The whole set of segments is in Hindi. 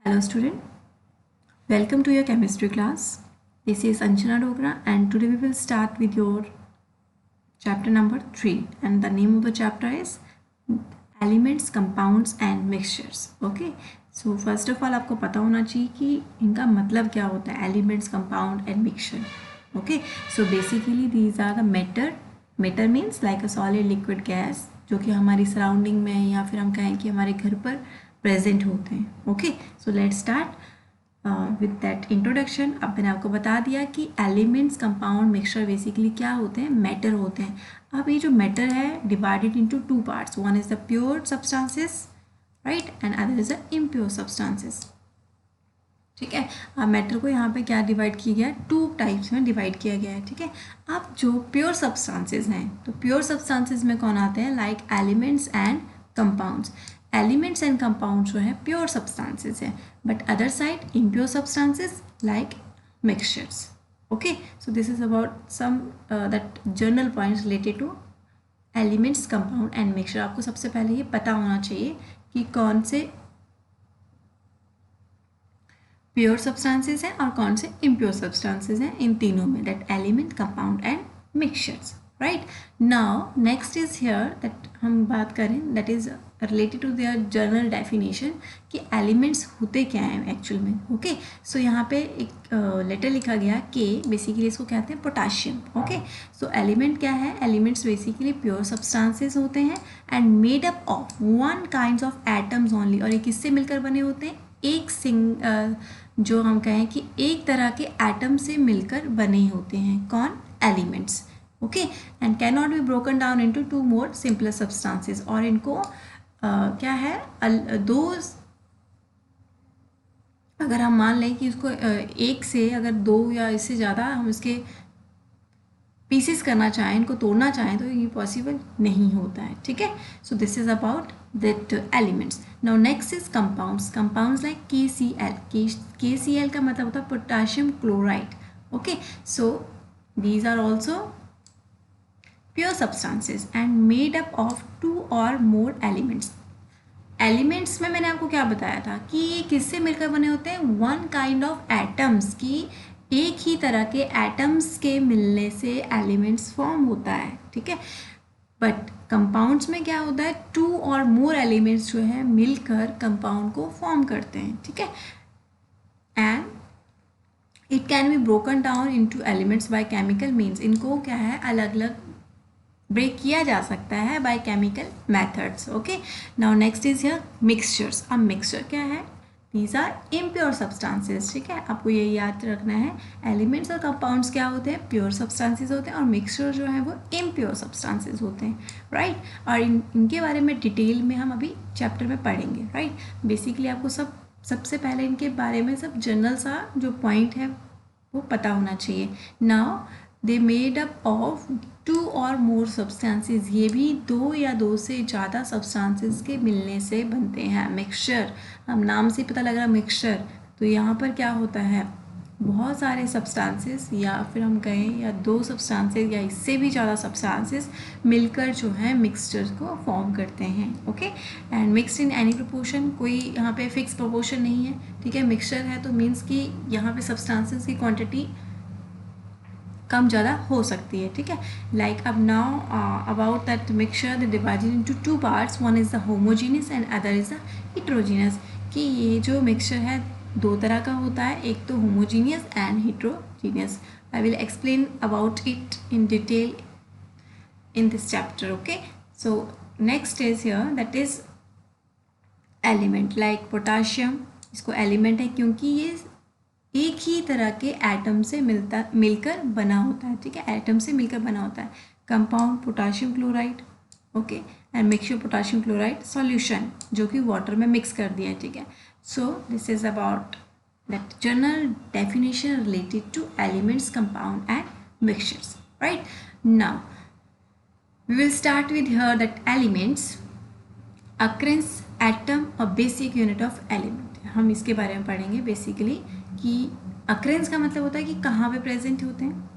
Hello student, welcome to your chemistry class. This is Anjana Dogra and today we will start with your chapter number 3 and the name of the chapter is Elements, Compounds and Mixtures. Okay, so first of all आपको पता होना चाहिए कि इनका मतलब क्या होता है elements, compound and mixture. Okay, so basically these are the matter. Matter means like a solid liquid gas जो कि हमारी सराउंडिंग में या फिर हम कहें कि हमारे घर पर प्रेजेंट होते हैं. Okay, so let's start with that introduction. अब मैंने आपको बता दिया कि एलिमेंट्स, कंपाउंड, मिक्सचर बेसिकली क्या होते हैं, मैटर होते हैं. अब ये जो मैटर है divided into two parts. One is the pure substances, right, and other is the impure substances. ठीक है, अब मैटर को यहाँ पे क्या डिवाइड किया गया है, टू टाइप्स में डिवाइड किया गया है. ठीक है, अब जो प्योर सब्सटेंसेस हैं तो प्योर सब्सटेंसेस में कौन आते हैं, like elements and compounds. Elements and compounds जो है प्योर सब्सटेंसेस है, but other side impure substances like mixtures. Okay, so this is about some that general points related to elements, compound and mixture. आपको सबसे पहले ये पता होना चाहिए कि कौन से प्योर सब्सटेंसेस हैं और कौन से इम्प्योर सब्सटेंसेस हैं इन तीनों में, that element, compound and mixtures. Right, now next is here that हम बात करें that is related to their general definition कि एलिमेंट्स होते क्या हैं एक्चुअल में. ओके, सो यहाँ पे एक लेटर लिखा गया के, बेसिकली इसको कहते हैं पोटाशियम. ओके, सो एलिमेंट क्या है, एलिमेंट्स बेसिकली प्योर सब्सटेंसेस होते हैं and made up of one kind of atoms only. और ये किससे मिलकर बने होते हैं, एक जो हम कहें कि एक तरह के एटम से मिलकर बने होते हैं. कौन, elements. Okay, and can not be broken down into to more simpler substances. और इनको क्या है, दो, अगर हम मान लें कि उसको एक से अगर दो या इससे ज़्यादा हम इसके पीसेस करना चाहें, इनको तोड़ना चाहें, तो ये पॉसिबल नहीं होता है. ठीक है, so this is about that elements. Now next is compounds. Compounds like KCl. KCl का मतलब होता है potassium chloride. Okay, so these are also pure substances and made up of two और मोर एलिमेंट्स. एलिमेंट्स में मैंने आपको क्या बताया था कि ये किससे मिलकर बने होते हैं, वन काइंड ऑफ एटम्स की, एक ही तरह के एटम्स के मिलने से एलिमेंट्स फॉर्म होता है. ठीक है, बट कंपाउंड्स में क्या होता है, टू और मोर एलिमेंट्स जो है मिलकर कंपाउंड को फॉर्म करते हैं. ठीक है, and it can be broken down into elements bye chemical means. इनको क्या है, अलग अलग ब्रेक किया जा सकता है by chemical methods. Okay, now next is here mixtures. अब मिक्सचर क्या है, दीज आर इम्प्योर सब्सटेंसेस. ठीक है, आपको ये याद रखना है, एलिमेंट्स और कंपाउंड्स क्या होते हैं, प्योर सब्सटेंसेस होते हैं, और मिक्सचर जो है वो इम्प्योर सब्सटेंसेस होते हैं. राइट, और इनके बारे में डिटेल में हम अभी चैप्टर में पढ़ेंगे. राइट, बेसिकली आपको सबसे पहले इनके बारे में सब जनरल सा जो पॉइंट है वो पता होना चाहिए. Now they made up of two और मोर सब्सटेंसेस. ये भी दो या दो से ज़्यादा सब्सटेंसेस के मिलने से बनते हैं. मिक्सचर, हम नाम से पता लग रहा है मिक्सचर, तो यहाँ पर क्या होता है, बहुत सारे सब्सटेंसेस या फिर हम कहें या दो सब्सटेंसेस या इससे भी ज़्यादा सब्सटेंसेस मिलकर जो है मिक्सचर को फॉर्म करते हैं. Okay, and mixed in any proportion. कोई यहाँ पे फिक्स प्रोपोर्शन नहीं है. ठीक है, मिक्सचर है तो मीन्स कि यहाँ पे सब्सटेंसेस की क्वांटिटी कम ज़्यादा हो सकती है. ठीक है, लाइक अब now about that mixture the divided into two parts. One is the homogeneous and other is the heterogeneous. कि ये जो मिक्सचर है दो तरह का होता है, एक तो homogeneous and heterogeneous. I will explain about it in detail in this chapter. Okay, so next is here that is element. Like potassium, इसको एलिमेंट है क्योंकि ये एक ही तरह के एटम से मिलकर बना होता है. ठीक है, एटम से मिलकर बना होता है. Compound potassium chloride. Okay, and mixture potassium chloride solution जो कि वाटर में मिक्स कर दिया है. ठीक है, so this is about that general definition related to elements, compound and mixtures. Right, now we will start with here that elements, occurrence, atom or basic unit of element. हम इसके बारे में पढ़ेंगे बेसिकली कि अक्रेंस का मतलब होता है कि कहाँ पे प्रेजेंट होते हैं,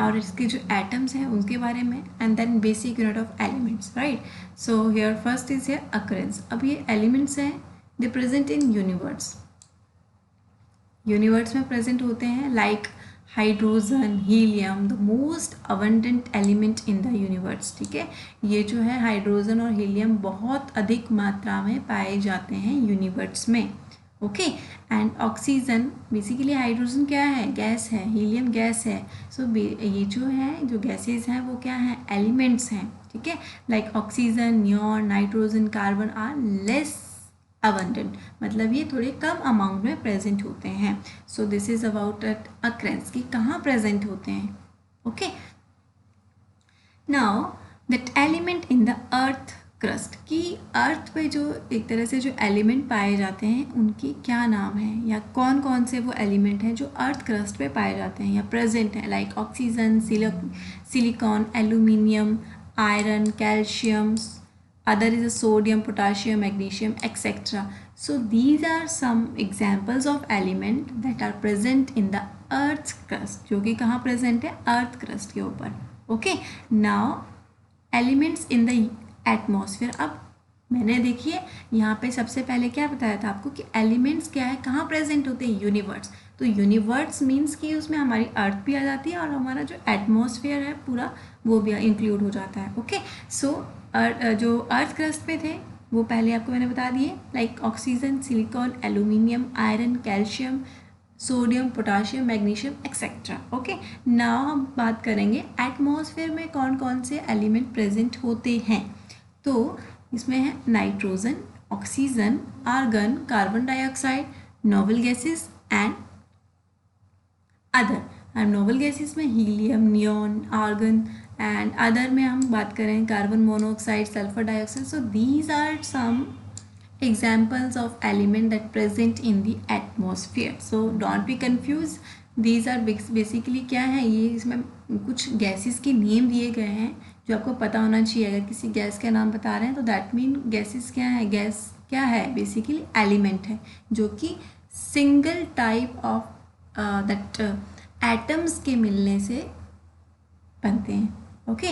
और इसके जो एटम्स हैं उनके बारे में, and then basic unit of elements. Right, so here first is here occurrence. अब ये एलिमेंट्स हैं they present in universe, universe में प्रेजेंट होते हैं, like hydrogen, helium, the most abundant element in the universe. ठीक है, ये जो है हाइड्रोजन और हीलियम बहुत अधिक मात्रा में पाए जाते हैं यूनिवर्स में। Okay, and oxygen, basically hydrogen क्या है, गैस है, हीलियम गैस है। सो ये जो है, जो गैसेज हैं वो क्या हैं, एलिमेंट्स हैं। ठीक है, like oxygen, neon, nitrogen, carbon are less abundant, मतलब ये थोड़े कम अमाउंट में प्रेजेंट होते हैं। So this is about at occurrence कि कहाँ प्रेजेंट होते हैं। Okay, now that element in the earth crust, कि अर्थ पे जो एक तरह से जो एलिमेंट पाए जाते हैं उनकी क्या नाम है, या कौन कौन से वो एलिमेंट हैं जो अर्थ क्रस्ट पे पाए जाते हैं या प्रेजेंट हैं, like oxygen, silicon, aluminium, iron, calcium, other is a sodium, potassium, magnesium, etc. So these are some examples of element that are present in the earth's crust, जो कि कहाँ present है, earth crust के ऊपर। okay, now elements in the atmosphere। अब मैंने देखिए यहाँ पे सबसे पहले क्या बताया था आपको कि एलिमेंट्स क्या है, कहाँ प्रेजेंट होते हैं, यूनिवर्स। तो यूनिवर्स मीन्स कि उसमें हमारी अर्थ भी आ जाती है और हमारा जो एटमॉस्फेयर है पूरा वो भी इंक्लूड हो जाता है। ओके, सो जो अर्थ क्रस्ट पे थे वो पहले आपको मैंने बता दिए, like oxygen, silicon, aluminium, iron, calcium, sodium, potassium, magnesium etcetera. Okay, now हम बात करेंगे एटमॉस्फेयर में कौन कौन से एलिमेंट प्रेजेंट होते हैं। तो इसमें है nitrogen, oxygen, argon, carbon dioxide, noble gases and other. And noble gases में helium, neon, argon, and other में हम बात करें carbon monoxide, sulphur dioxide. So these are some examples of element that present in the atmosphere. So don't be confused, these are basically क्या है, ये इसमें कुछ गैसेस के नेम दिए गए हैं जो आपको पता होना चाहिए। अगर किसी गैस का नाम बता रहे हैं तो दैट मीन गैसेस क्या है, गैस क्या है, बेसिकली एलिमेंट है जो कि single type of that atoms के मिलने से बनते हैं। ओके,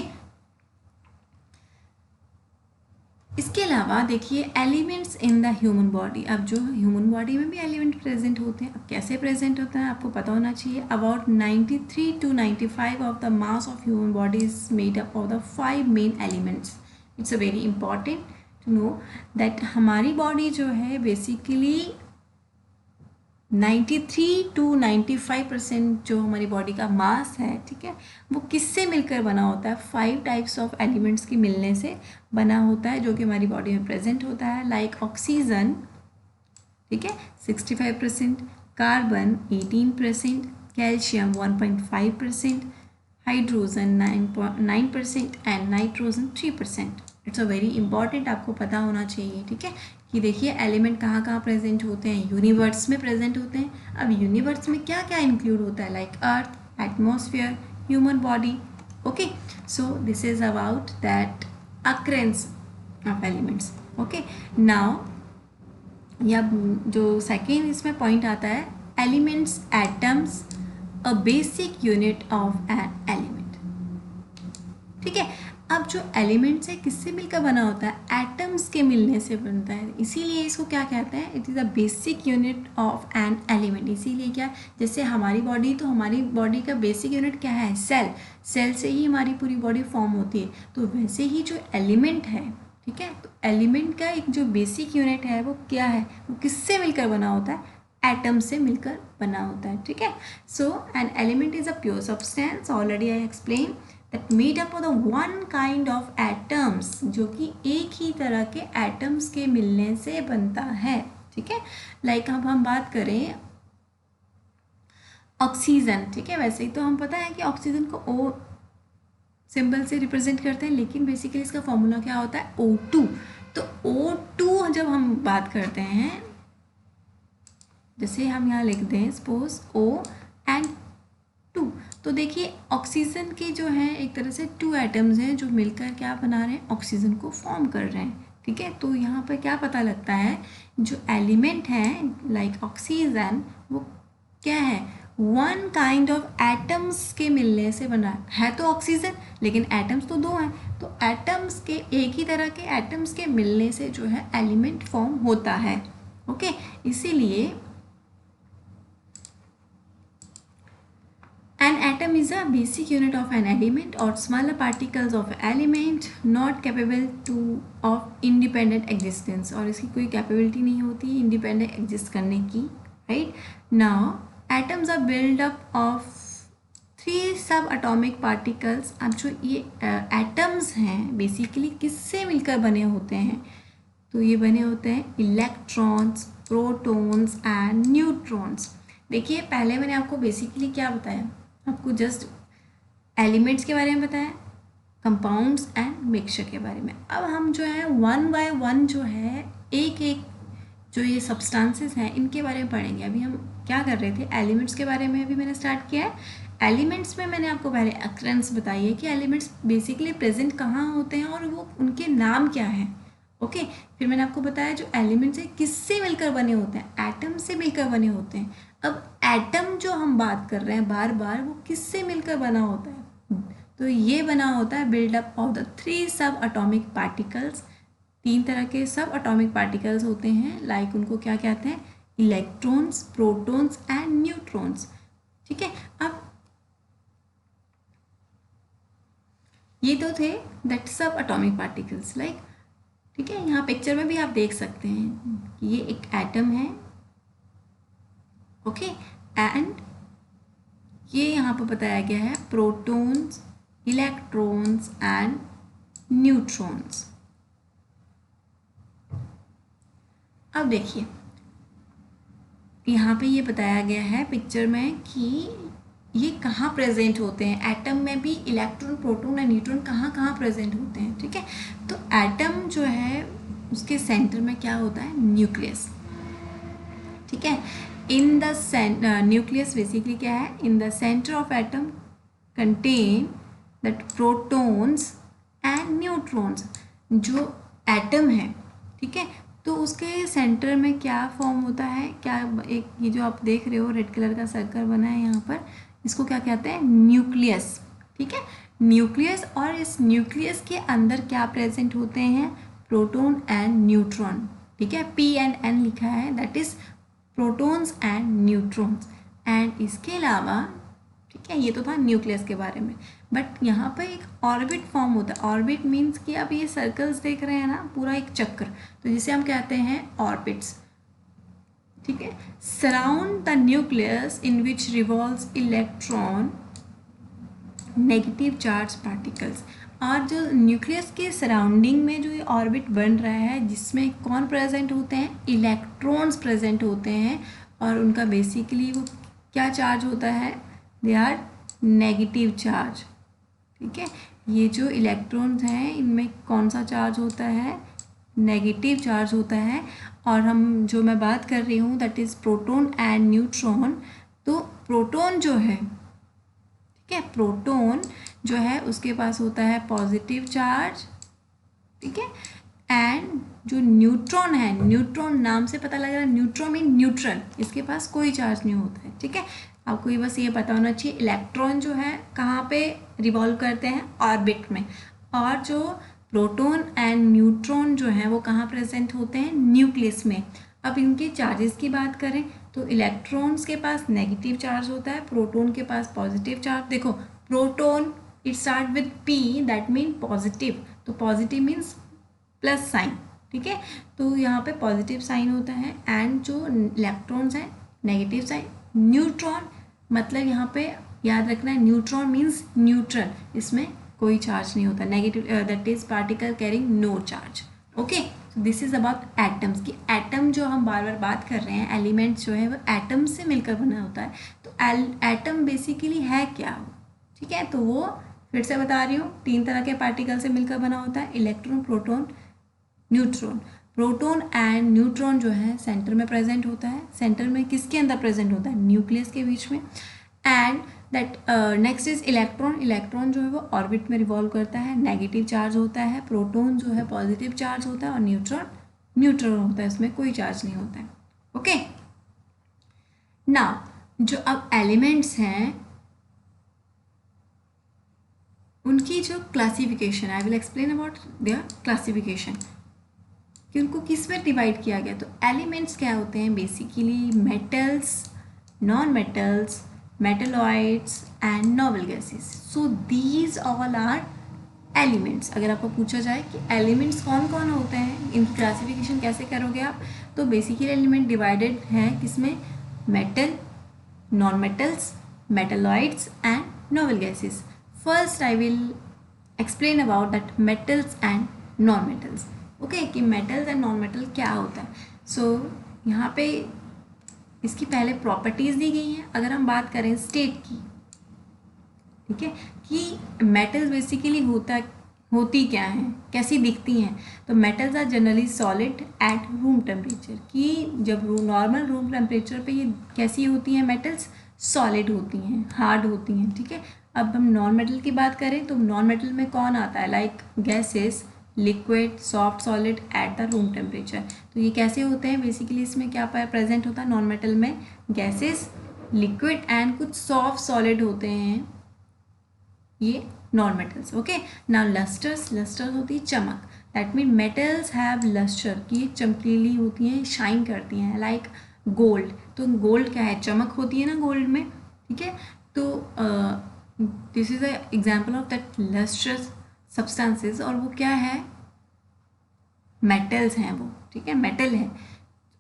इसके अलावा देखिए elements in the human body. अब जो ह्यूमन बॉडी में भी एलिमेंट प्रेजेंट होते हैं, अब कैसे प्रेजेंट होता है आपको पता होना चाहिए। About 93 to 95 of the mass of human body is made up of the 5 main elements. It's a very important to know that हमारी बॉडी जो है बेसिकली 93 to 95% जो हमारी बॉडी का मास है, ठीक है, वो किससे मिलकर बना होता है, 5 टाइप्स ऑफ एलिमेंट्स के मिलने से बना होता है जो कि हमारी बॉडी में प्रेजेंट होता है। लाइक ऑक्सीजन, ठीक है, 65%, carbon 18%, calcium 1.5%, hydrogen 9% and nitrogen 3%। It's a very important, आपको पता होना चाहिए। ठीक है, कि देखिए एलिमेंट कहाँ कहाँ प्रेजेंट होते हैं, यूनिवर्स में प्रेजेंट होते हैं। अब यूनिवर्स में क्या क्या इंक्लूड होता है, like earth, atmosphere, human body. Okay, so this is about that occurrence of elements. Okay, now या जो सेकेंड इसमें पॉइंट आता है, elements, atoms, a basic unit of an element. ठीक है, अब जो एलिमेंट्स है किससे मिलकर बना होता है, एटम्स के मिलने से बनता है, इसीलिए इसको क्या कहते हैं, it is a basic unit of an element. इसीलिए क्या, जैसे हमारी बॉडी, तो हमारी बॉडी का बेसिक यूनिट क्या है, सेल, सेल से ही हमारी पूरी बॉडी फॉर्म होती है। तो वैसे ही जो एलिमेंट है, ठीक है, तो एलिमेंट का एक जो बेसिक यूनिट है वो क्या है, वो किससे मिलकर बना होता है, एटम से मिलकर बना होता है। ठीक है, so an element is a pure substance, already I explain, that made up of the one kind of atoms, जो कि एक ही तरह के एटम्स के मिलने से बनता है। ठीक है, लाइक अब हम बात करें ऑक्सीजन, ठीक है, वैसे ही तो हम पता है कि ऑक्सीजन को O सिंबल से रिप्रेजेंट करते हैं, लेकिन बेसिकली इसका फॉर्मूला क्या होता है, O2। तो O2 जब हम बात करते हैं, जैसे हम यहाँ लिख दें सपोज O एंड 2, तो देखिए ऑक्सीजन के जो है एक तरह से 2 एटम्स हैं जो मिलकर क्या बना रहे हैं, ऑक्सीजन को फॉर्म कर रहे हैं। ठीक है, तो यहाँ पर क्या पता लगता है, जो एलिमेंट है लाइक ऑक्सीजन, वो क्या है, वन काइंड ऑफ एटम्स के मिलने से बना है। तो ऑक्सीजन, लेकिन एटम्स तो 2 हैं, तो एटम्स के एक ही तरह के एटम्स के मिलने से जो है एलिमेंट फॉर्म होता है। ओके, इसीलिए an atom is a basic unit of an element or smaller particles of element not capable to of independent existence, और इसकी कोई कैपेबिलिटी नहीं होती इंडिपेंडेंट एग्जिस्ट करने की, right. Now atoms are build up of 3 सब अटोमिक पार्टिकल्स. अब जो ये एटम्स हैं बेसिकली किससे मिलकर बने होते हैं, तो ये बने होते हैं इलेक्ट्रॉन्स, प्रोटॉन्स एंड न्यूट्रॉन्स. देखिए पहले मैंने आपको बेसिकली क्या बताया, आपको जस्ट एलिमेंट्स के बारे में बताया, कंपाउंड्स एंड मिक्सचर के बारे में. अब हम जो है 1 बाय 1 जो है एक एक जो ये सब्सटेंसेस हैं इनके बारे में पढ़ेंगे. अभी हम क्या कर रहे थे, एलिमेंट्स के बारे में अभी मैंने स्टार्ट किया है. एलिमेंट्स में मैंने आपको पहले अक्रेंस बताई है कि एलिमेंट्स बेसिकली प्रेजेंट कहाँ होते हैं और वो उनके नाम क्या हैं. ओके, फिर मैंने आपको बताया जो एलिमेंट्स हैं किससे मिलकर बने होते हैं, एटम से मिलकर बने होते हैं. अब एटम जो हम बात कर रहे हैं बार बार वो किससे मिलकर बना होता है, तो ये बना होता है बिल्डअप ऑफ द 3 सब अटोमिक पार्टिकल्स. 3 तरह के सब अटोमिक पार्टिकल्स होते हैं, लाइक उनको क्या कहते हैं, इलेक्ट्रॉन्स, प्रोटॉन्स एंड न्यूट्रॉन्स. ठीक है, अब ये तो थे दैट सब अटोमिक पार्टिकल्स लाइक. ठीक है, यहाँ पिक्चर में भी आप देख सकते हैं कि ये एक एटम है. ओके, एंड ये यहाँ पर बताया गया है प्रोटॉन्स, इलेक्ट्रॉन्स एंड न्यूट्रॉन्स. अब देखिए यहाँ पे ये बताया गया है पिक्चर में कि ये कहाँ प्रेजेंट होते हैं. एटम में भी इलेक्ट्रॉन, प्रोटॉन और न्यूट्रॉन कहाँ कहाँ प्रेजेंट होते हैं. ठीक है, तो एटम जो है उसके सेंटर में क्या होता है, न्यूक्लियस. ठीक है, इन द न्यूक्लियस बेसिकली क्या है, in the centre of atom contain that protons and neutrons. जो एटम है, ठीक है, तो उसके सेंटर में क्या फॉर्म होता है, क्या एक ये जो आप देख रहे हो रेड कलर का सर्कल बना है यहाँ पर, इसको क्या कहते हैं, न्यूक्लियस. ठीक है, न्यूक्लियस. और इस न्यूक्लियस के अंदर क्या प्रेजेंट होते हैं, प्रोटॉन एंड न्यूट्रॉन. ठीक है, P एंड N लिखा है, that is protons and neutrons. And इसके अलावा, ठीक है, ये तो था न्यूक्लियस के बारे में, बट यहाँ पर एक ऑर्बिट फॉर्म होता है. ऑर्बिट मीन्स कि आप ये सर्कल्स देख रहे हैं ना, पूरा एक चक्र, तो जिसे हम कहते हैं ऑर्बिट्स. ठीक है, surround the nucleus in which revolves electron negative charge particles. और जो न्यूक्लियस के सराउंडिंग में जो ये ऑर्बिट बन रहा है जिसमें कौन प्रेजेंट होते हैं, इलेक्ट्रॉन्स प्रेजेंट होते हैं. और उनका बेसिकली वो क्या चार्ज होता है, दे आर नेगेटिव चार्ज. ठीक है, ये जो इलेक्ट्रॉन्स हैं इनमें कौन सा चार्ज होता है, नेगेटिव चार्ज होता है. और हम जो मैं बात कर रही हूँ that is proton and neutron. तो प्रोटॉन जो है, ठीक है, प्रोटॉन जो है उसके पास होता है पॉजिटिव चार्ज. ठीक है, एंड जो न्यूट्रॉन है, न्यूट्रॉन नाम से पता लग रहा है, न्यूट्रॉन मीन न्यूट्रल, इसके पास कोई चार्ज नहीं होता है. ठीक है, आपको ये बस ये पता होना चाहिए. इलेक्ट्रॉन जो है कहाँ पे रिवॉल्व करते हैं, ऑर्बिट में. और जो प्रोटॉन एंड न्यूट्रॉन जो है वो कहाँ प्रेजेंट होते हैं, न्यूक्लियस में. अब इनके चार्जेस की बात करें तो इलेक्ट्रॉन्स के पास नेगेटिव चार्ज होता है, प्रोटॉन के पास पॉजिटिव चार्ज. देखो proton it start with P, that mean positive, तो पॉजिटिव मीन्स प्लस साइन. ठीक है, तो यहाँ पे पॉजिटिव साइन होता है. एंड जो इलेक्ट्रॉन्स हैं नेगेटिव साइन. न्यूट्रॉन मतलब यहाँ पे याद रखना है, न्यूट्रॉन मीन्स न्यूट्रल, इसमें कोई चार्ज नहीं होता, negative, that is particle carrying no charge. Okay, so this is about atoms की. एटम जो हम बार बार बात कर रहे हैं, एलिमेंट्स जो है वो एटम से मिलकर बना होता है. तो एटम बेसिकली है क्या, ठीक है, तो वो फिर से बता रही हूँ 3 तरह के पार्टिकल से मिलकर बना होता है, electron, proton, neutron. Proton and neutron जो है सेंटर में प्रेजेंट होता है. सेंटर में किसके अंदर प्रेजेंट होता है, न्यूक्लियस के बीच में. And that next is electron. Electron जो है वो ऑर्बिट में रिवॉल्व करता है, नेगेटिव चार्ज होता है. प्रोटॉन जो है पॉजिटिव चार्ज होता है और न्यूट्रॉन न्यूट्रल होता है, इसमें कोई चार्ज नहीं होता है. ओके, नाउ जो अब एलिमेंट्स हैं उनकी जो classification, I will explain about their classification. कि उनको किस में डिवाइड किया गया। तो एलिमेंट्स क्या होते हैं basically, metals, non metals, metalloids and noble gases. So these all are elements. अगर आपको पूछा जाए कि एलिमेंट्स कौन कौन होते हैं, इनकी क्लासिफिकेशन कैसे करोगे आप, तो बेसिकली एलिमेंट डिवाइडेड है किसमें, metal, non metals, metalloids and noble gases. First I will explain about that metals and non metals. Okay, कि मेटल्स एंड नॉन मेटल क्या होता है। सो यहाँ पे इसकी पहले प्रॉपर्टीज़ दी गई हैं। अगर हम बात करें स्टेट की, ठीक है, कि मेटल्स बेसिकली होती क्या हैं, कैसी दिखती हैं। तो metals are generally solid at room temperature, कि जब नॉर्मल रूम टेम्परेचर पे ये कैसी होती हैं, मेटल्स सॉलिड होती हैं, हार्ड होती हैं, ठीक है। अब हम नॉन मेटल की बात करें तो नॉन मेटल में कौन आता है, like gases, liquid, soft, solid at the room temperature. तो ये कैसे होते हैं बेसिकली, इसमें क्या प्रेजेंट होता है नॉन मेटल में, गैसेस, लिक्विड एंड कुछ सॉफ्ट सॉलिड होते हैं ये non metals. Okay, now lusters, lusters होती है चमक, that mean metals have luster, कि ये चमकीली होती हैं, शाइन करती हैं, लाइक गोल्ड। तो गोल्ड क्या है, चमक होती है ना गोल्ड में, ठीक है। तो this is a example of that lustres substances, और वो क्या है, मेटल्स हैं वो, ठीक है, मेटल है।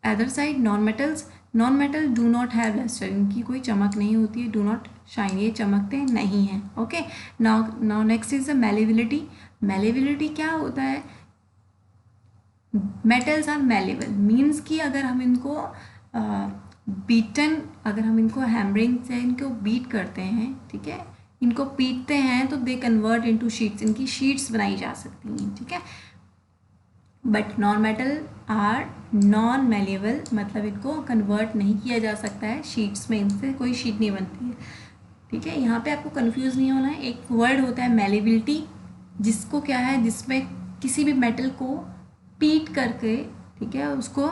Other side non metals, non metal do not have lustre, इनकी कोई चमक नहीं होती है, डू नॉट शाइन, ये चमकते नहीं हैं। Okay, now next is the malleability. Malleability क्या होता है, मेटल्स आर मेलेबल, मीन्स कि अगर हम इनको अगर हम इनको हैमरिंग से इनको बीट करते हैं, ठीक है, इनको पीटते हैं, तो दे कन्वर्ट इनटू शीट्स, इनकी शीट्स बनाई जा सकती हैं, ठीक है। But non metal are non malleable, मतलब इनको कन्वर्ट नहीं किया जा सकता है शीट्स में, इनसे कोई शीट नहीं बनती है, ठीक है। यहाँ पे आपको कंफ्यूज नहीं होना है, एक वर्ड होता है मेलेबिलिटी, जिसको क्या है, जिसमें किसी भी मेटल को पीट करके, ठीक है, उसको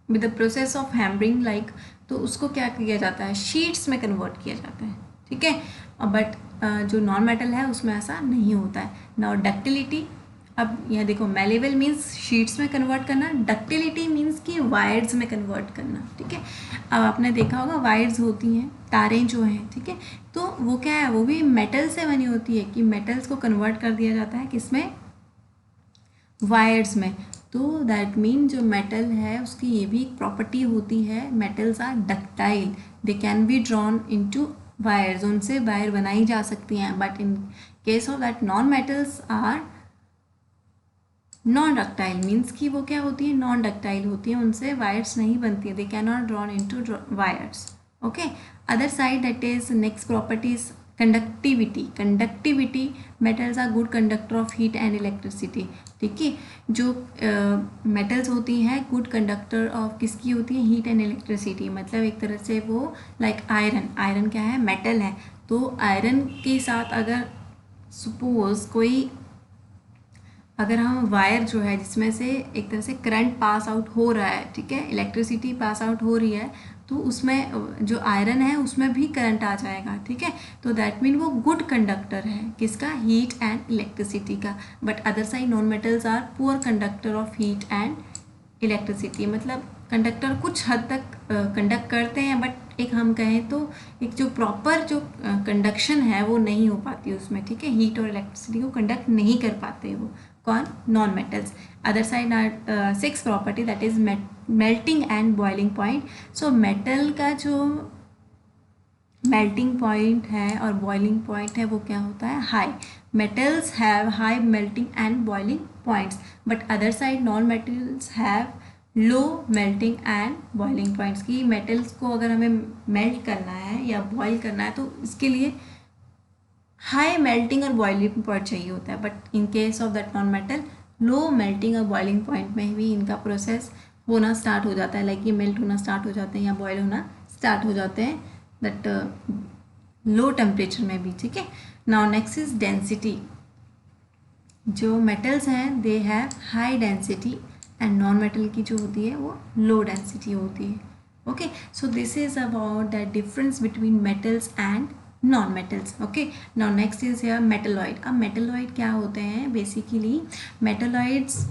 with the process of hammering like, तो उसको क्या किया जाता है, शीट्स में कन्वर्ट किया जाता है, ठीक है। बट जो नॉन मेटल है उसमें ऐसा नहीं होता है। नाउ डक्टिलिटी, अब यह देखो, मेलेबल मीन्स शीट्स में कन्वर्ट करना, डक्टिलिटी मीन्स कि वायर्स में कन्वर्ट करना, ठीक है। अब आपने देखा होगा वायर्स होती हैं, तारें जो हैं, ठीक है, तो वो क्या है, वो भी मेटल से बनी होती है, कि मेटल्स को कन्वर्ट कर दिया जाता है किसमें, वायर्स में। तो दैट मीन जो मेटल है उसकी ये भी एक प्रॉपर्टी होती है, metals are ductile, they can be drawn into wires, उनसे वायर बनाई जा सकती हैं। But in case of that non metals are non ductile, means कि वो क्या होती है, नॉन डक्टाइल होती है, उनसे वायर्स नहीं बनती है, they can not drawn into wires. Okay, other side that is next properties conductivity. Conductivity, metals are good conductor of heat and electricity, ठीक है। जो मेटल्स होती हैं गुड कंडक्टर ऑफ किसकी होती है, हीट एंड इलेक्ट्रिसिटी, मतलब एक तरह से वो लाइक आयरन, आयरन क्या है, मेटल है। तो आयरन के साथ अगर सपोज कोई, अगर हम वायर जो है जिसमें से एक तरह से करंट पास आउट हो रहा है, ठीक है, इलेक्ट्रिसिटी पास आउट हो रही है, तो उसमें जो आयरन है उसमें भी करंट आ जाएगा, ठीक है। तो दैट मीन वो गुड कंडक्टर है किसका, हीट एंड इलेक्ट्रिसिटी का। But other side non metals are poor conductor of heat and electricity, मतलब कंडक्टर कुछ हद तक कंडक्ट करते हैं, बट एक हम कहें तो एक जो प्रॉपर जो कंडक्शन है वो नहीं हो पाती उसमें, ठीक है, हीट और इलेक्ट्रिसिटी को कंडक्ट नहीं कर पाते वो, कौन, non metals. Other side are six property, that is melting and boiling point. So metal का जो मेल्टिंग पॉइंट है और बॉइलिंग पॉइंट है वो क्या होता है, high. Metals have high melting and boiling points, but other side non metals have low melting and boiling points, की मेटल्स को अगर हमें मेल्ट करना है या बॉयल करना है तो इसके लिए हाई मेल्टिंग और बॉइलिंग पॉइंट चाहिए होता है। But in case of that non metal low melting और बॉइलिंग पॉइंट में भी इनका प्रोसेस होना स्टार्ट हो जाता है, लाइक ये मेल्ट होना स्टार्ट हो जाते हैं या बॉयल होना स्टार्ट हो जाते हैं, दैट लो टेम्परेचर में भी, ठीक है। Now next is density. जो मेटल्स हैं they have high density and non metal की जो होती है वो लो डेंसिटी होती है। Okay, so this is about the difference between metals and non metals. Okay, now next is here metalloid. अब मेटलॉइड क्या होते हैं, बेसिकली मेटलॉइड्स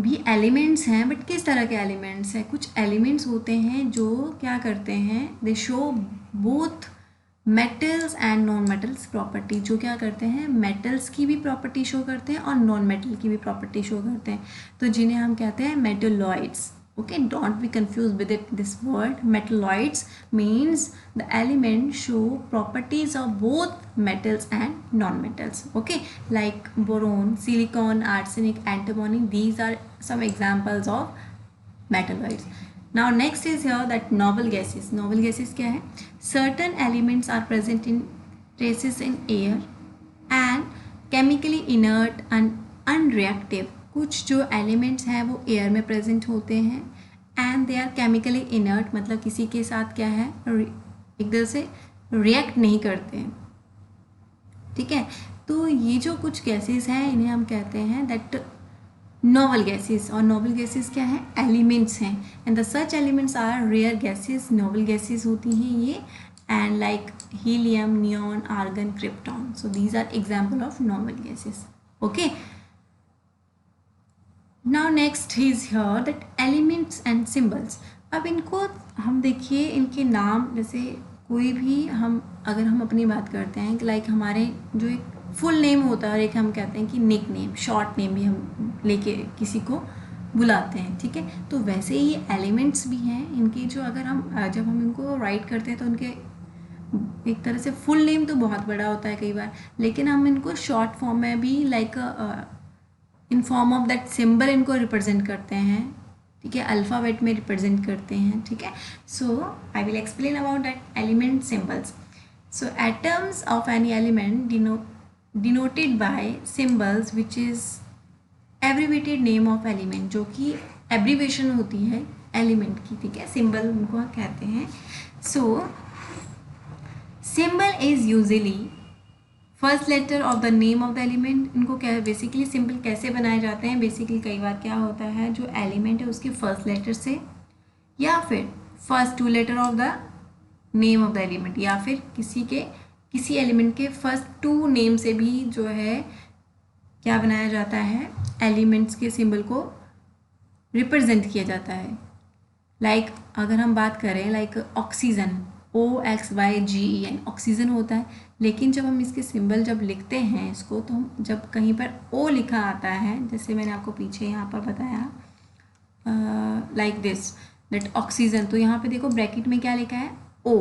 भी एलिमेंट्स हैं, बट किस तरह के एलिमेंट्स हैं? कुछ एलिमेंट्स होते हैं जो क्या करते हैं, दे show both metals and non metals property, जो क्या करते हैं, मेटल्स की भी प्रॉपर्टी शो करते हैं और नॉन मेटल की भी प्रॉपर्टी शो करते हैं, तो जिन्हें हम कहते हैं metalloids. Okay, don't be confused with it, this word metalloids means the elements show properties of both metals and non-metals. Okay, like boron, silicon, arsenic, antimony, these are some examples of metalloids. Now next is here that noble gases. Noble gases क्या है? Certain elements are present in traces in air and chemically inert and unreactive. कुछ जो एलिमेंट्स हैं वो एयर में प्रेजेंट होते हैं and they are chemically inert, मतलब किसी के साथ क्या है, एक तरह से रिएक्ट नहीं करते हैं. ठीक है, तो ये जो कुछ गैसेस हैं इन्हें हम कहते हैं दैट नोबल गैसेस. और नोबल गैसेस क्या है, एलिमेंट्स हैं, and the such elements are rare gases. Noble gases होती हैं ये, and like helium, neon, argon, krypton. So these are example of noble gases. Okay, now next is here that elements and symbols. अब इनको हम देखिए, इनके नाम, जैसे कोई भी हम अगर हम अपनी बात करते हैं कि लाइक हमारे जो एक फुल नेम होता है और एक हम कहते हैं कि निक नेम, शॉर्ट नेम भी हम लेके किसी को बुलाते हैं. ठीक है, तो वैसे ही एलिमेंट्स भी हैं इनके, जो अगर हम जब हम इनको राइट करते हैं तो उनके एक तरह से फुल नेम तो बहुत बड़ा होता है कई बार, लेकिन हम इनको शॉर्ट फॉर्म में भी like in form of that symbol इनको रिप्रेजेंट करते हैं. ठीक है, अल्फ़ाबेट में रिप्रेजेंट करते हैं. ठीक है, so I will explain about that element symbols. So atoms of any element denoted by symbols which is abbreviated name of element, जो कि एब्रीवेशन होती है एलिमेंट की. ठीक है, सिंबल उनको कहते हैं. So symbol is usually first letter of the name of the element. इनको क्या बेसिकली सिंबल कैसे बनाए जाते हैं, बेसिकली कई बार क्या होता है, जो एलिमेंट है उसके फर्स्ट लेटर से, या फिर first two letter of the name of the element, या फिर किसी एलिमेंट के फर्स्ट टू नेम से भी जो है क्या बनाया जाता है, एलिमेंट्स के सिंबल को रिप्रेजेंट किया जाता है. लाइक अगर हम बात करें लाइक ऑक्सीजन, OXYGEN ऑक्सीजन होता है, लेकिन जब हम इसके सिंबल जब लिखते हैं इसको, तो हम जब कहीं पर O लिखा आता है, जैसे मैंने आपको पीछे यहाँ पर बताया लाइक दिस दैट ऑक्सीजन, तो यहाँ पे देखो ब्रैकेट में क्या लिखा है, O.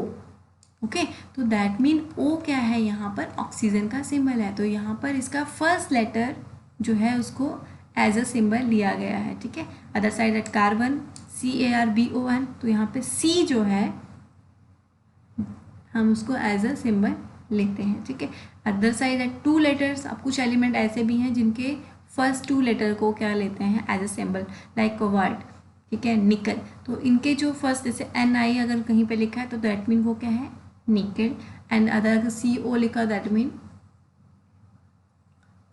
ओके, तो दैट मीन O क्या है, यहाँ पर ऑक्सीजन का सिंबल है, तो यहाँ पर इसका फर्स्ट लेटर जो है उसको एज अ सिंबल लिया गया है. ठीक है, other side that carbon CARBON, तो यहाँ पे C जो है हम उसको एज अ सिंबल लेते हैं. ठीक है, other side at two letters. अब कुछ एलिमेंट ऐसे भी हैं जिनके फर्स्ट टू लेटर को क्या लेते हैं as a symbol, like cobalt. ठीक है, निकल, तो इनके जो फर्स्ट जैसे NI अगर कहीं पे लिखा है तो दैट मीन वो क्या है, निकल. एंड अदर CO लिखा that mean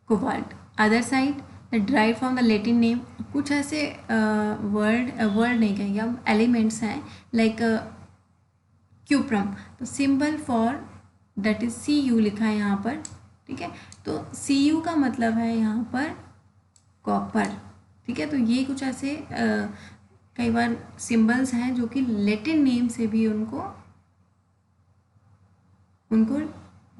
cobalt. Other side drive from the Latin name. कुछ ऐसे वर्ड नहीं कहेंगे हम, एलिमेंट्स हैं लाइक क्यूप्रम, तो symbol for that is CU लिखा है यहाँ पर. ठीक है, तो CU का मतलब है यहाँ पर कॉपर. ठीक है, तो ये कुछ ऐसे कई बार सिंबल्स हैं जो कि लैटिन नेम से भी उनको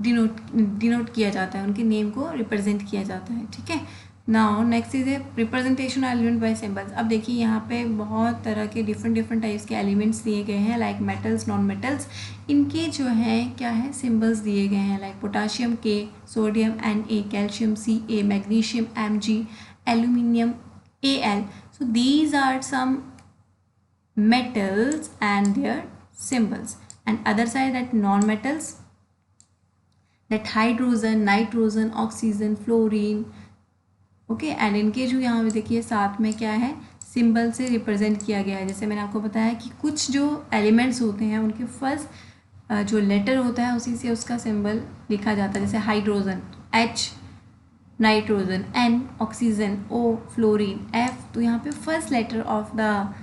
डिनोट किया जाता है, उनके नेम को रिप्रेजेंट किया जाता है. ठीक है, now next is a representation element by symbols. अब देखिए यहाँ पे बहुत तरह के डिफरेंट टाइप्स के एलिमेंट्स दिए गए हैं, लाइक मेटल्स, नॉन मेटल्स. इनके जो हैं क्या है, सिंबल्स दिए गए हैं, like potassium K, sodium Na, calcium Ca, magnesium Mg, aluminium Al. So these are some metals and their symbols. And other side that non-metals, that hydrogen, nitrogen, oxygen, fluorine. Okay, and इनके जो यहाँ पे देखिए साथ में क्या है, सिंबल से रिप्रेजेंट किया गया है. जैसे मैंने आपको बताया कि कुछ जो एलिमेंट्स होते हैं उनके फर्स्ट जो लेटर होता है उसी से उसका सिंबल लिखा जाता है. जैसे hydrogen H, nitrogen N, oxygen O, fluorine F. तो यहाँ पे first letter of the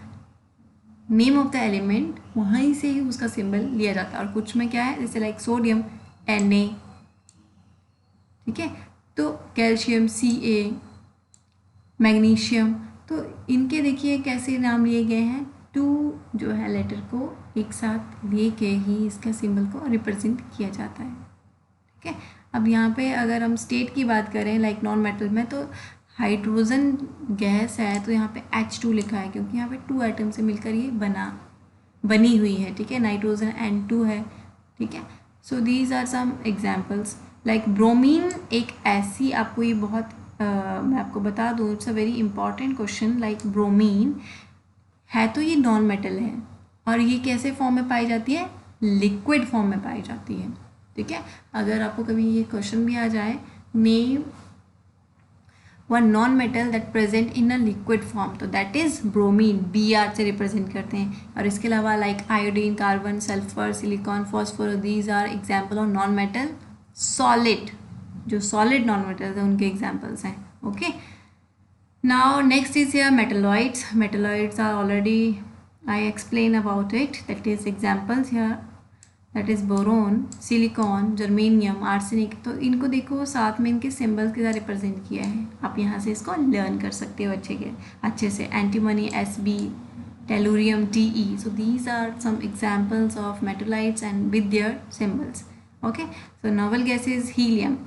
name of the element वहीं से ही उसका सिंबल लिया जाता है. और कुछ में क्या है, जैसे लाइक सोडियम Na. ठीक है, तो कैल्शियम Ca, मैग्नीशियम, तो इनके देखिए कैसे नाम लिए गए हैं, टू जो है लेटर को एक साथ लेके ही इसका सिंबल को रिप्रेजेंट किया जाता है, ठीक है। अब यहाँ पे अगर हम स्टेट की बात करें लाइक नॉन मेटल में, तो हाइड्रोजन गैस है तो यहाँ पे H2 लिखा है, क्योंकि यहाँ पे 2 आइटम से मिलकर ये बनी हुई है, ठीक है। नाइट्रोजन N2 है, ठीक है। So these are some examples. Like bromine एक ऐसी, आपको ये बहुत मैं आपको बता दूँ, it's a very important question. Like bromine है तो ये नॉन मेटल है, और ये कैसे फॉर्म में पाई जाती है, लिक्विड फॉर्म में पाई जाती है, ठीक है। अगर आपको कभी ये क्वेश्चन भी आ जाए, name one non metal that present in a liquid form, तो दैट इज ब्रोमीन, Br से रिप्रेजेंट करते हैं। और इसके अलावा like iodine, carbon, sulphur, silicon, phosphorus, these are example of non metal solid, जो सॉलिड नॉन मेटल्स हैं उनके एग्जाम्पल्स हैं, okay. Now next is here metalloids. Metalloids are already I explain about it, that is examples here, that is boron, silicon, germanium, arsenic. तो इनको देखो साथ में इनके सिंबल्स के साथ रिप्रेजेंट किया है, आप यहाँ से इसको लर्न कर सकते हो अच्छे से। Antimony Sb, tellurium Te। So these are some examples of metalloids and with their symbols, okay. So noble gases helium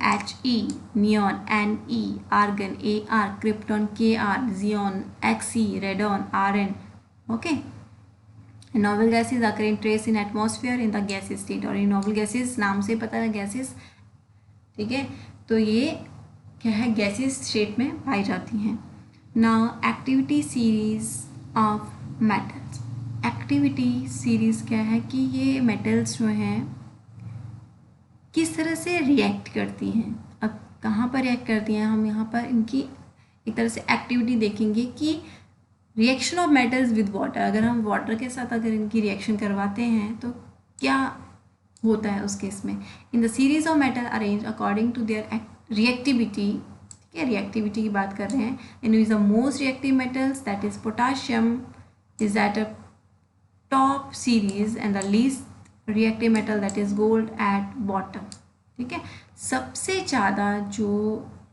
He, neon Ne, argon Ar, krypton Kr, xenon Xe, radon Rn, okay. Noble gases occur trace in atmosphere in the gases state, और ये नॉवल गैसेज नाम से पता है गैसेज, ठीक है। तो ये क्या है, गैसेज स्टेट में पाई जाती हैं। Now activity series of metals. Activity series क्या है कि ये मेटल्स जो हैं किस तरह से रिएक्ट करती हैं। अब कहाँ पर रिएक्ट करती हैं, हम यहाँ पर इनकी एक तरह से एक्टिविटी देखेंगे कि reaction of metals with water, अगर हम वाटर के साथ अगर इनकी रिएक्शन करवाते हैं तो क्या होता है उस केस में। In the series of metal arrange according to their reactivity, ठीक है, रिएक्टिविटी की बात कर रहे हैं। In is the most reactive metals that is potassium is at a top series and the least reactive metal that is gold at bottom, ठीक है। सबसे ज़्यादा जो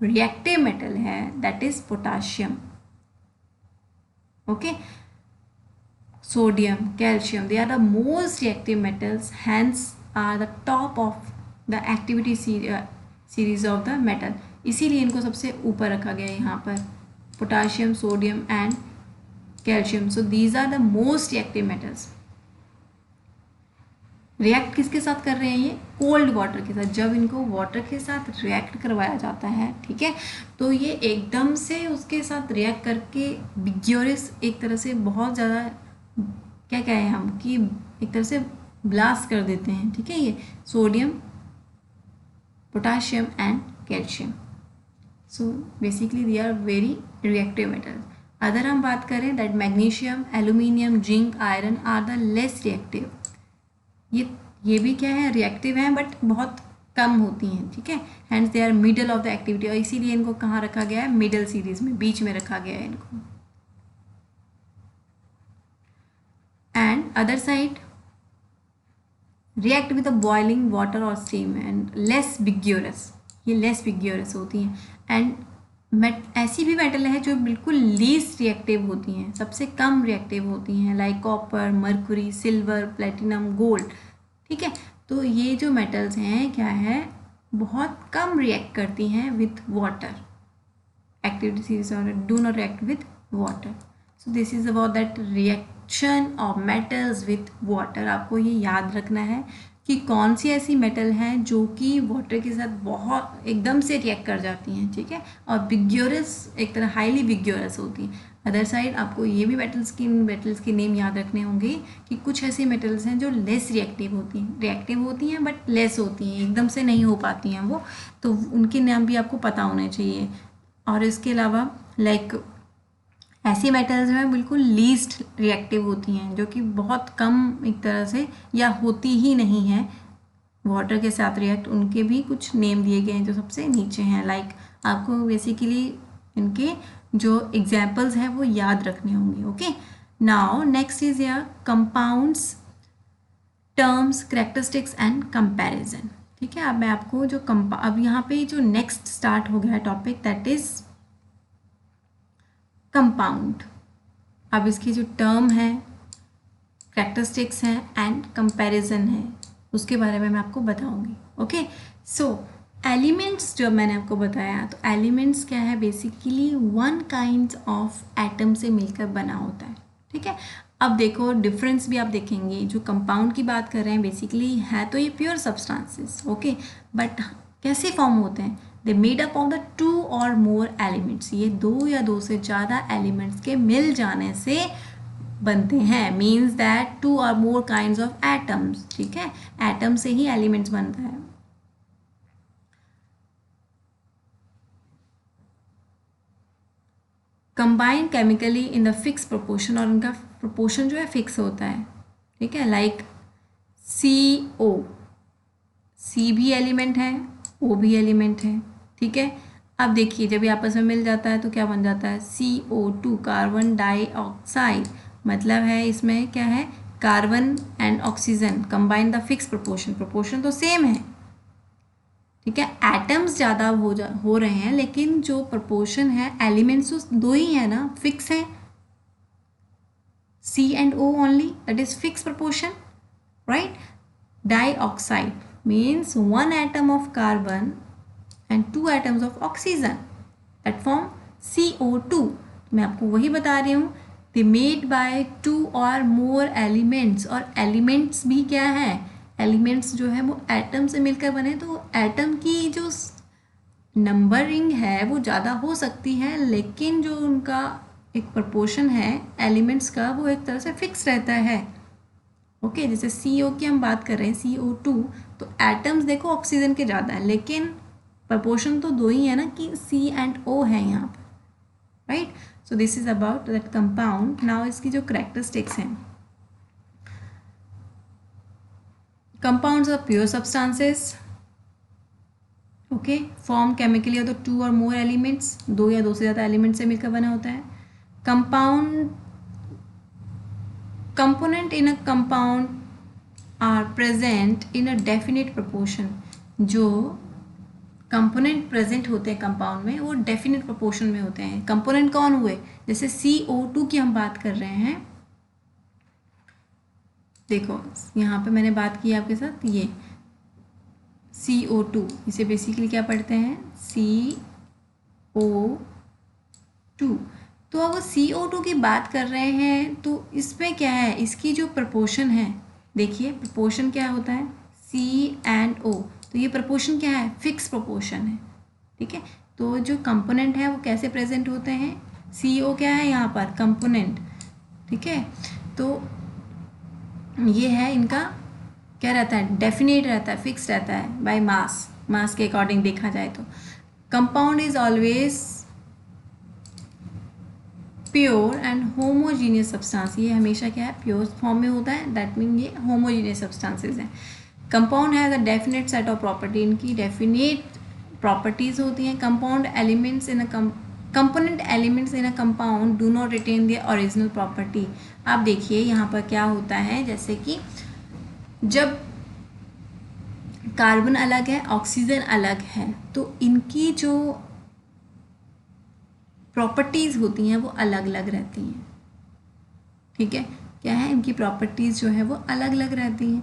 रिएक्टिव मेटल है that is potassium, okay. Sodium, calcium, they are the most reactive metals, hence are the top of the activity series of the metal, इसीलिए इनको सबसे ऊपर रखा गया है यहाँ पर, potassium, sodium and calcium. So these are the most reactive metals. React किसके साथ कर रहे हैं, ये कोल्ड वाटर के साथ। जब इनको वाटर के साथ रिएक्ट करवाया जाता है, ठीक है, तो ये एकदम से उसके साथ रिएक्ट करके विग्योरस एक तरह से बहुत ज़्यादा क्या कहें हम कि एक तरह से ब्लास्ट कर देते हैं, ठीक है। ये sodium, potassium and calcium, so basically they are very reactive metal. अगर हम बात करें that magnesium, aluminium, zinc, iron are the less reactive. ये भी क्या है, रिएक्टिव हैं बट बहुत कम होती हैं, ठीक है। Hence they are middle of the activity, और इसीलिए इनको कहाँ रखा गया है, मिडल सीरीज में, बीच में रखा गया है इनको। And other side react with the boiling water और स्टीम एंड लेस विग्योरस, ये लेस विग्योरस होती हैं। एंड ऐसी भी मेटल है जो बिल्कुल लीस्ट रिएक्टिव होती हैं, सबसे कम रिएक्टिव होती हैं, like copper, Mercury, silver, platinum, gold, ठीक है। तो ये जो मेटल्स हैं क्या है, बहुत कम रिएक्ट करती हैं विथ वाटर, एक्टिविटी सीरीज और do not react with water. So this is about that reaction of metals with water. आपको ये याद रखना है कि कौन सी ऐसी मेटल हैं जो कि वाटर के साथ बहुत एकदम से रिएक्ट कर जाती हैं, ठीक है, और विग्योरस एक तरह हाईली विग्योरस होती हैं। अदर साइड आपको ये भी मेटल्स के नेम याद रखने होंगे कि कुछ ऐसी मेटल्स हैं जो लेस रिएक्टिव होती हैं बट लेस होती हैं, एकदम से नहीं हो पाती हैं वो, तो उनके नाम भी आपको पता होने चाहिए। और इसके अलावा लाइक ऐसी मेटल्स में बिल्कुल लीस्ट रिएक्टिव होती हैं, जो कि बहुत कम एक तरह से या होती ही नहीं है वाटर के साथ रिएक्ट, उनके भी कुछ नेम दिए गए हैं जो सबसे नीचे हैं। लाइक आपको बेसिकली इनके जो एग्जाम्पल्स हैं वो याद रखने होंगे, ओके। नाउ नेक्स्ट इज या compounds, terms, characteristics and comparison, ठीक है। अब मैं आपको जो अब यहाँ पे जो नेक्स्ट स्टार्ट हो गया है टॉपिक दैट इज कंपाउंड, अब इसकी जो टर्म है, कैरेक्टरिस्टिक्स हैं एंड कंपैरिजन है, उसके बारे में मैं आपको बताऊंगी। ओके, सो एलिमेंट्स जो मैंने आपको बताया, तो एलिमेंट्स क्या है, basically one kind of atom से मिलकर बना होता है। ठीक है, अब देखो डिफरेंस भी आप देखेंगे, जो कंपाउंड की बात कर रहे हैं बेसिकली है तो ये प्योर सब्सटेंसेस, ओके, बट कैसे फॉर्म होते हैं, दे मेड अप ऑफ द 2 और मोर एलिमेंट्स, ये 2 या 2 से ज़्यादा एलिमेंट्स के मिल जाने से बनते हैं, मीन्स दैट 2 और मोर काइंड्स ऑफ एटम्स। ठीक है, एटम से ही एलिमेंट्स बनता है। Combine chemically in the fix proportion, और उनका प्रोपोर्शन जो है फिक्स होता है। ठीक है, लाइक CO, C भी एलिमेंट है, O भी एलिमेंट है। ठीक है, अब देखिए जब ये आपस में मिल जाता है तो क्या बन जाता है, CO2, कार्बन डाइऑक्साइड, मतलब है इसमें क्या है, carbon and oxygen combine the fix proportion, proportion तो सेम है। ठीक है, एटम्स ज़्यादा हो रहे हैं, लेकिन जो प्रोपोर्शन है एलिमेंट्स तो 2 ही है ना, फिक्स है, C and O only, that is fixed proportion, right? Dioxide means 1 atom of carbon and 2 atoms of oxygen that form CO2। मैं आपको वही बता रही हूँ, they made by 2 or more elements, और elements भी क्या है, एलिमेंट्स जो है वो एटम से मिलकर बने, तो एटम की जो नंबरिंग है वो ज़्यादा हो सकती है, लेकिन जो उनका एक प्रोपोर्शन है एलिमेंट्स का वो एक तरह से फिक्स रहता है। ओके, जैसे CO की हम बात कर रहे हैं, CO2, तो एटम्स देखो ऑक्सीजन के ज़्यादा है, लेकिन प्रोपोर्शन तो 2 ही है ना, कि C and O है यहाँ पर, right. So this is about that compound. Now इसकी जो कैरेक्टरिस्टिक्स हैं, compounds are pure substances, okay, form chemically और 2 और मोर एलिमेंट्स, 2 या 2 से ज़्यादा एलिमेंट से मिलकर बना होता है। Compound component in a compound are present in a definite proportion, जो कंपोनेंट प्रेजेंट होते हैं कंपाउंड में वो डेफिनेट प्रोपोर्शन में होते हैं। कंपोनेंट कौन हुए, जैसे CO2 की हम बात कर रहे हैं, देखो यहाँ पे मैंने बात की आपके साथ, ये CO2, इसे बेसिकली क्या पढ़ते हैं, CO2। तो अब CO2 की बात कर रहे हैं तो इसमें क्या है, इसकी जो प्रोपोर्शन है, देखिए प्रोपोर्शन क्या होता है, C and O, तो ये प्रोपोर्शन क्या है, फिक्स प्रोपोर्शन है। ठीक है, तो जो कंपोनेंट है वो कैसे प्रेजेंट होते हैं, CO क्या है यहाँ पर, कंपोनेंट। ठीक है, तो ये है इनका क्या रहता है, डेफिनेट रहता है, फिक्स रहता है बाय मास के अकॉर्डिंग देखा जाए तो। Compound is always pure and homogeneous substance, ये हमेशा क्या है, प्योर फॉर्म में होता है, दैट मीन ये होमोजीनियस सब्सटेंसेज हैं। Compound has a definite set of property, इनकी डेफिनेट प्रॉपर्टीज होती हैं। Compound elements in a component elements in a compound do not retain the original property. आप देखिए यहाँ पर क्या होता है, जैसे कि जब कार्बन अलग है, ऑक्सीजन अलग है, तो इनकी जो प्रॉपर्टीज़ होती हैं वो अलग अलग रहती हैं। ठीक है, क्या है, इनकी प्रॉपर्टीज़ जो है वो अलग अलग रहती हैं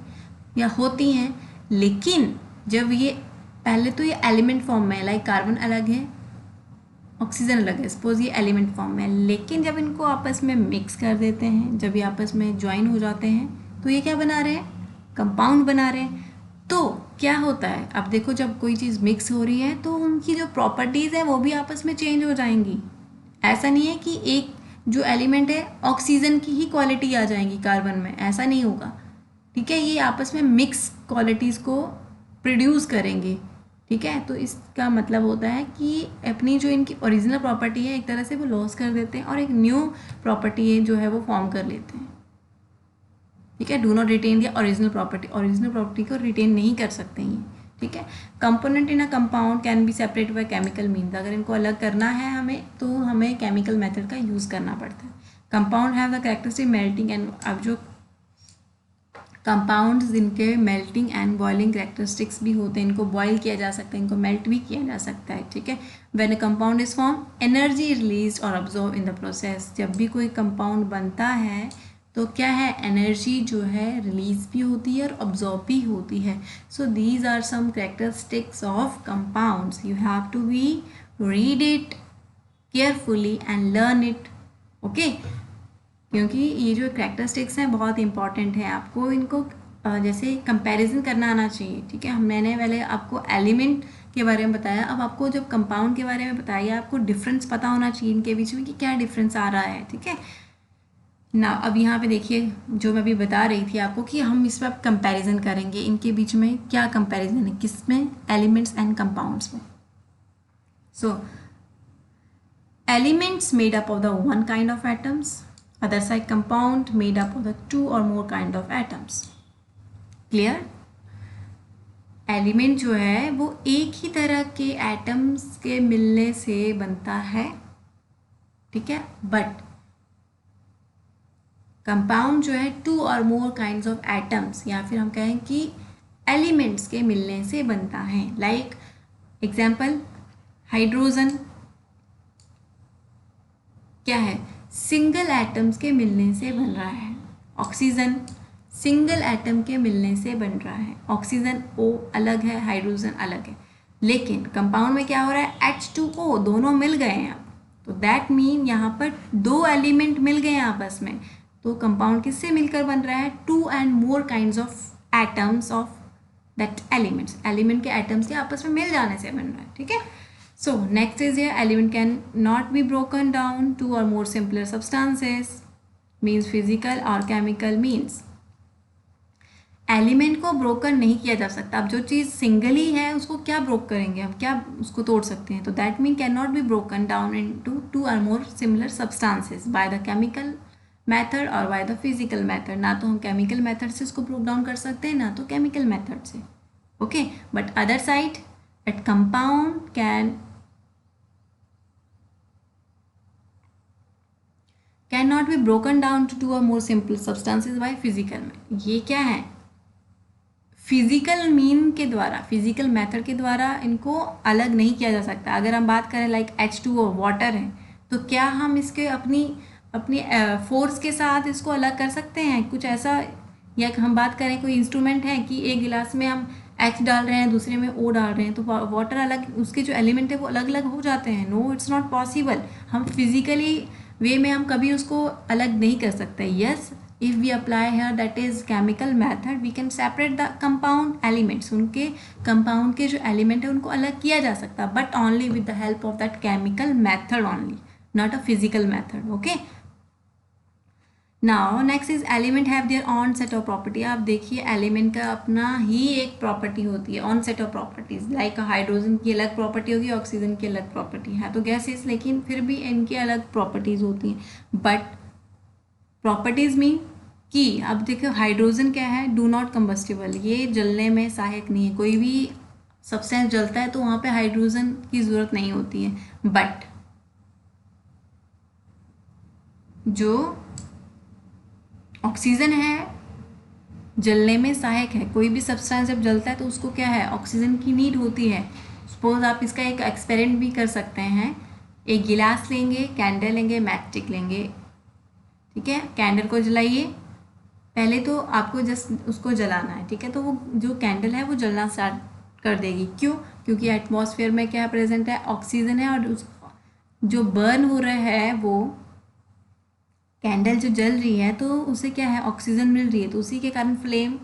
या होती हैं, लेकिन जब ये पहले तो ये एलिमेंट फॉर्म में है, लाइक कार्बन अलग है, ऑक्सीजन अलग है, सपोज ये एलिमेंट फॉर्म में है, लेकिन जब इनको आपस में मिक्स कर देते हैं, जब ये आपस में ज्वाइन हो जाते हैं, तो ये क्या बना रहे हैं, कंपाउंड बना रहे हैं। तो क्या होता है, अब देखो जब कोई चीज़ मिक्स हो रही है तो उनकी जो प्रॉपर्टीज़ है वो भी आपस में चेंज हो जाएंगी। ऐसा नहीं है कि एक जो एलिमेंट है ऑक्सीजन की ही क्वालिटी आ जाएंगी कार्बन में, ऐसा नहीं होगा। ठीक है, ये आपस में मिक्स क्वालिटीज़ को प्रोड्यूस करेंगे। ठीक है, तो इसका मतलब होता है कि अपनी जो इनकी ओरिजिनल प्रॉपर्टी है एक तरह से वो लॉस कर देते हैं और एक न्यू प्रॉपर्टी जो है वो फॉर्म कर लेते हैं। ठीक है, do not retain the original property, original property को रिटेन नहीं कर सकते हैं। ठीक है, component in a compound can be separate by chemical means, अगर इनको अलग करना है हमें तो हमें केमिकल मेथड का यूज़ करना पड़ता है। Compound have the characteristic melting and, अब जो कंपाउंड्स जिनके मेल्टिंग एंड बॉइलिंग कैरेक्टरिस्टिक्स भी होते हैं, इनको बॉयल किया जा सकता है, इनको मेल्ट भी किया जा सकता है, ठीक है। When a compound is form, energy release और ऑब्जॉर्व इन द प्रोसेस। जब भी कोई कंपाउंड बनता है तो क्या है, एनर्जी जो है रिलीज भी होती है और ऑब्जॉर्व भी होती है। So these are some characteristics of compounds, you have to be read it carefully and learn it, okay. क्योंकि ये जो कैरेक्टरिस्टिक्स हैं बहुत इंपॉर्टेंट है, आपको इनको जैसे कंपैरिजन करना आना चाहिए, ठीक है। मैंने पहले आपको एलिमेंट के बारे में बताया, अब आपको जब कंपाउंड के बारे में बताया, आपको डिफरेंस पता होना चाहिए इनके बीच में कि क्या डिफरेंस आ रहा है, ठीक है ना। अब यहाँ पे देखिए जो मैं अभी बता रही थी आपको कि हम इस पर कंपैरिजन करेंगे, इनके बीच में क्या कंपैरिजन है, किस में, एलिमेंट्स एंड कंपाउंड्स में। So elements made up of the one kind of atoms, other side compound made up of the two or more kind of atoms. Clear? Element जो है वो एक ही तरह के एटम्स के मिलने से बनता है, ठीक है। बट कंपाउंड जो है टू और मोर काइंड्स ऑफ एटम्स, या फिर हम कहें कि एलिमेंट्स के मिलने से बनता है। लाइक एग्जाम्पल, हाइड्रोजन क्या है, सिंगल एटम्स के मिलने से बन रहा है। ऑक्सीजन सिंगल एटम के मिलने से बन रहा है। ऑक्सीजन O अलग है, हाइड्रोजन अलग है। लेकिन कंपाउंड में क्या हो रहा है, H2O दोनों मिल गए हैं अब, तो दैट मीन यहाँ पर दो एलिमेंट मिल गए हैं आपस में। तो कंपाउंड किससे मिलकर बन रहा है, two and more kinds of atoms of that elements, element के एटम्स के आपस में मिल जाने से बन रहा है, ठीक है। So next is here, element can not be broken down to or more simpler substances, means physical or chemical means. Element को ब्रोकन नहीं किया जा सकता। अब जो चीज़ सिंगली है उसको क्या ब्रोक करेंगे, हम क्या उसको तोड़ सकते हैं, तो that mean can not be broken down into two और more similar substances by the chemical method और बाय द फिजिकल मेथड। ना तो हम केमिकल मेथड से उसको ब्रोक डाउन कर सकते हैं, ना तो केमिकल मेथड से, okay. But other side at compound can not be broken down to two और more simple substances by physical में। ये क्या है, फिजिकल मीन के द्वारा, फिजिकल मेथड के द्वारा इनको अलग नहीं किया जा सकता। अगर हम बात करें लाइक H2O वाटर है, तो क्या हम इसके अपनी फोर्स के साथ इसको अलग कर सकते हैं कुछ ऐसा, या हम बात करें कोई इंस्ट्रूमेंट है कि एक गिलास में हम H डाल रहे हैं, दूसरे में O डाल रहे हैं, तो वाटर अलग, उसके जो एलिमेंट है वो अलग अलग हो जाते हैं। No, it's not possible. हम फिजिकली वे में हम कभी उसको अलग नहीं कर सकते। Yes, if we apply here that is chemical method, we can separate the compound elements. उनके कंपाउंड के जो एलिमेंट है उनको अलग किया जा सकता है, but only with the help of that chemical method only, not a physical method, okay. Now next is element have their on set of property. आप देखिए एलिमेंट का अपना ही एक प्रॉपर्टी होती है, on set of properties. Like hydrogen की अलग प्रॉपर्टी होगी, ऑक्सीजन की अलग प्रॉपर्टी है, तो गैसेस, लेकिन फिर भी इनकी अलग प्रॉपर्टीज होती हैं। बट प्रॉपर्टीज मीन कि अब देखो हाइड्रोजन क्या है, डू नॉट कंबस्टिबल, ये जलने में सहायक नहीं है। कोई भी सब्सटेंस जलता है तो वहाँ पे हाइड्रोजन की ज़रूरत नहीं होती है। बट जो ऑक्सीजन है जलने में सहायक है। कोई भी सब्सटेंस जब जलता है तो उसको क्या है, ऑक्सीजन की नीड होती है। सपोज आप इसका एक एक्सपेरिमेंट भी कर सकते हैं। एक गिलास लेंगे, कैंडल लेंगे, मैचस्टिक लेंगे, ठीक है। कैंडल को जलाइए, पहले तो आपको जस्ट उसको जलाना है, ठीक है। तो वो जो कैंडल है वो जलना स्टार्ट कर देगी। क्यों? क्योंकि एटमॉस्फेयर में क्या प्रेजेंट है, ऑक्सीजन है, और जो बर्न हो रहा है वो कैंडल जो जल रही है तो उसे क्या है, ऑक्सीजन मिल रही है, तो उसी के कारण फ्लेम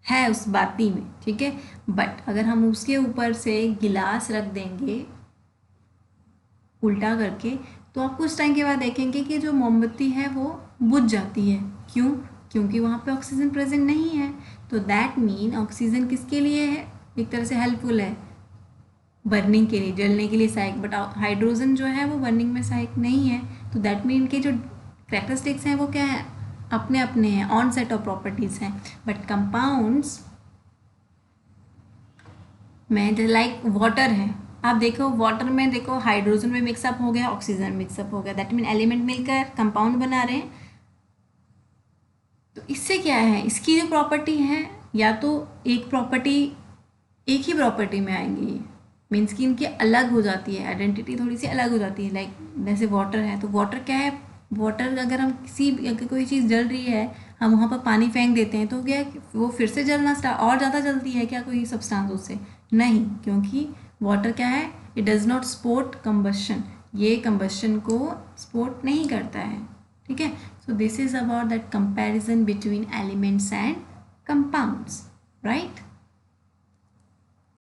है उस बाती में, ठीक है। बट अगर हम उसके ऊपर से गिलास रख देंगे उल्टा करके, तो आप कुछ टाइम के बाद देखेंगे कि जो मोमबत्ती है वो बुझ जाती है। क्यों? क्योंकि वहाँ पे ऑक्सीजन प्रेजेंट नहीं है। तो दैट मीन ऑक्सीजन किसके लिए है, एक तरह से हेल्पफुल है, बर्निंग के लिए, जलने के लिए सहायक। बट हाइड्रोजन जो है वो बर्निंग में सहायक नहीं है। तो दैट मीन के जो कैरेक्टरिस्टिक्स हैं वो क्या है, अपने अपने हैं, ऑन सेट ऑफ प्रॉपर्टीज हैं। बट कंपाउंड्स में लाइक वाटर है, आप देखो वाटर में देखो हाइड्रोजन में मिक्सअप हो गया, ऑक्सीजन मिक्सअप हो गया, दैट मीन एलिमेंट मिलकर कंपाउंड बना रहे हैं। तो इससे क्या है, इसकी जो प्रॉपर्टी है या तो एक ही प्रॉपर्टी में आएंगी, मीन्स कि इनकी अलग हो जाती है, आइडेंटिटी थोड़ी सी अलग हो जाती है। लाइक जैसे वाटर है, तो वाटर क्या है, वाटर अगर हम अगर कोई चीज़ जल रही है, हम वहाँ पर पानी फेंक देते हैं तो क्या है, वो फिर से जलना स्टार्ट, और ज़्यादा जलती है क्या कोई सब्सटेंस उससे? नहीं, क्योंकि वाटर क्या है, it does not support combustion, ये कंबशन को सपोर्ट नहीं करता है। ठीक है, so this is about that comparison between elements and compounds, right.